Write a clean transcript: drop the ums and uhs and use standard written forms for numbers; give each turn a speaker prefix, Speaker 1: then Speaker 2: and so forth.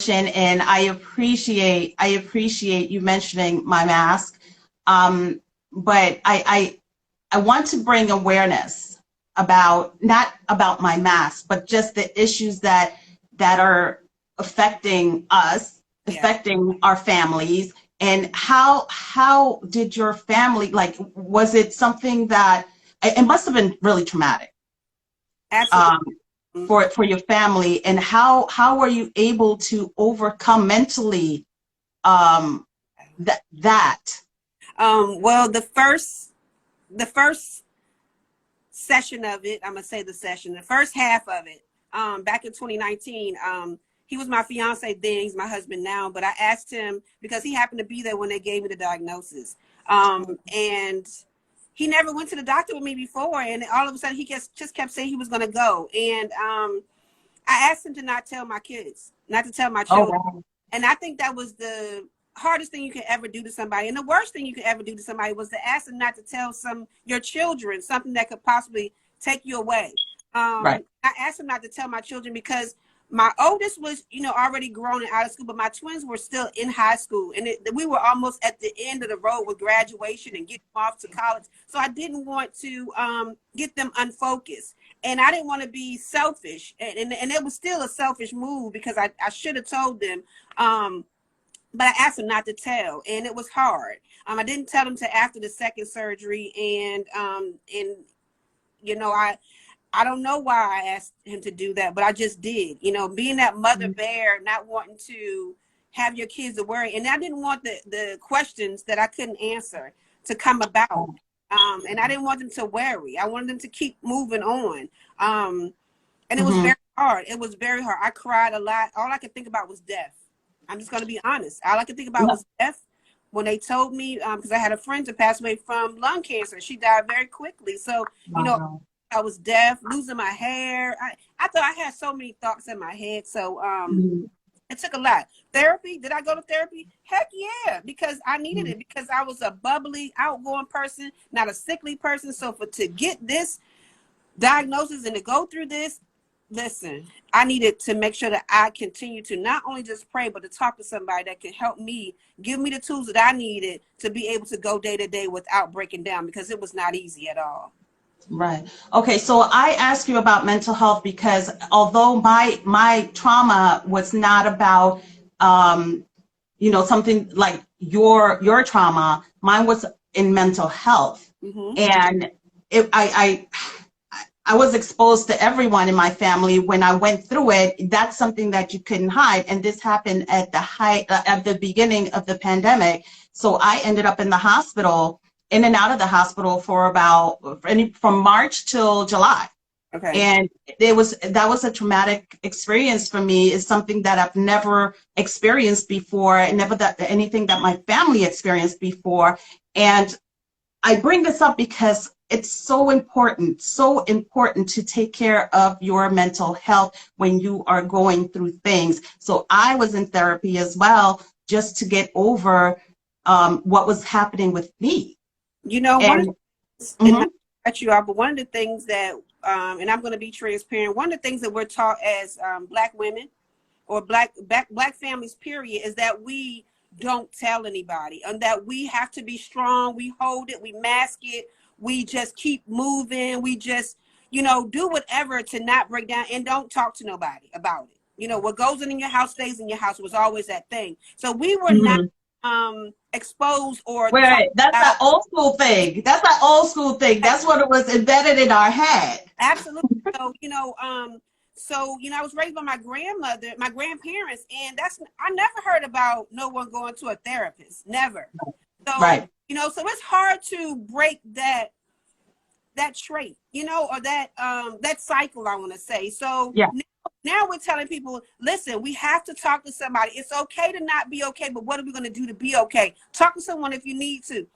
Speaker 1: mention, and I appreciate you mentioning my mask. But I want to bring awareness about, not about my mask, but just the issues that are affecting us, affecting our families. And how did your family, like, was it something that, it must have been really traumatic?
Speaker 2: Absolutely.
Speaker 1: For your family, and how were you able to overcome mentally that?
Speaker 2: Well, the first session of it, I'm gonna say the first half of it, back in 2019, he was my fiance then, he's my husband now, but I asked him because he happened to be there when they gave me the diagnosis, and he never went to the doctor with me before, and all of a sudden he just kept saying he was going to go. And I asked him to not tell my kids, not to tell my children.
Speaker 1: Oh, wow.
Speaker 2: And I think that was the hardest thing you can ever do to somebody. And the worst thing you could ever do to somebody was to ask them not to tell your children something that could possibly take you away.
Speaker 1: Right.
Speaker 2: I asked him not to tell my children because my oldest was, already grown and out of school, but my twins were still in high school. And we were almost at the end of the road with graduation and getting off to college. So I didn't want to get them unfocused. And I didn't want to be selfish. And it was still a selfish move because I should have told them. But I asked them not to tell. And it was hard. I didn't tell them till after the second surgery. And I don't know why I asked him to do that, but I just did. Being that mother bear, not wanting to have your kids to worry. And I didn't want the questions that I couldn't answer to come about. And I didn't want them to worry. I wanted them to keep moving on. And it was very hard. It was very hard. I cried a lot. All I could think about was death. I'm just going to be honest. All I could think about was death. When they told me, because I had a friend that passed away from lung cancer. She died very quickly. So, I was deaf, losing my hair. I thought I had so many thoughts in my head. So it took a lot. Therapy, did I go to therapy? Heck yeah, because I needed it, because I was a bubbly, outgoing person, not a sickly person. So to get this diagnosis and to go through this, listen, I needed to make sure that I continue to not only just pray, but to talk to somebody that can help me, give me the tools that I needed to be able to go day to day without breaking down, because it was not easy at all.
Speaker 1: Right. Okay. So I ask you about mental health because although my trauma was not about, something like your trauma, mine was in mental health. And I was exposed to everyone in my family when I went through it. That's something that you couldn't hide. And this happened at the beginning of the pandemic. So I ended up in the hospital, in and out of the hospital for from March till July. Okay. And that was a traumatic experience for me. It's something that I've never experienced before, and never anything that my family experienced before. And I bring this up because it's so important to take care of your mental health when you are going through things. So I was in therapy as well, just to get over what was happening with me.
Speaker 2: One of the things that, and I'm going to be transparent, one of the things that we're taught as Black women or black families, period, is that we don't tell anybody, and that we have to be strong. We hold it, we mask it, we just keep moving. We just, do whatever to not break down, and don't talk to nobody about it. What goes in your house stays in your house was always that thing. So we were not exposed or
Speaker 1: that's an old school thing. That's what it was embedded in our head.
Speaker 2: Absolutely. So I was raised by my grandmother, my grandparents, and I never heard about no one going to a therapist. Never. So so it's hard to break that trait, or that cycle, I want to say. So now we're telling people, listen, we have to talk to somebody. It's okay to not be okay, but what are we going to do to be okay? Talk to someone if you need to. Go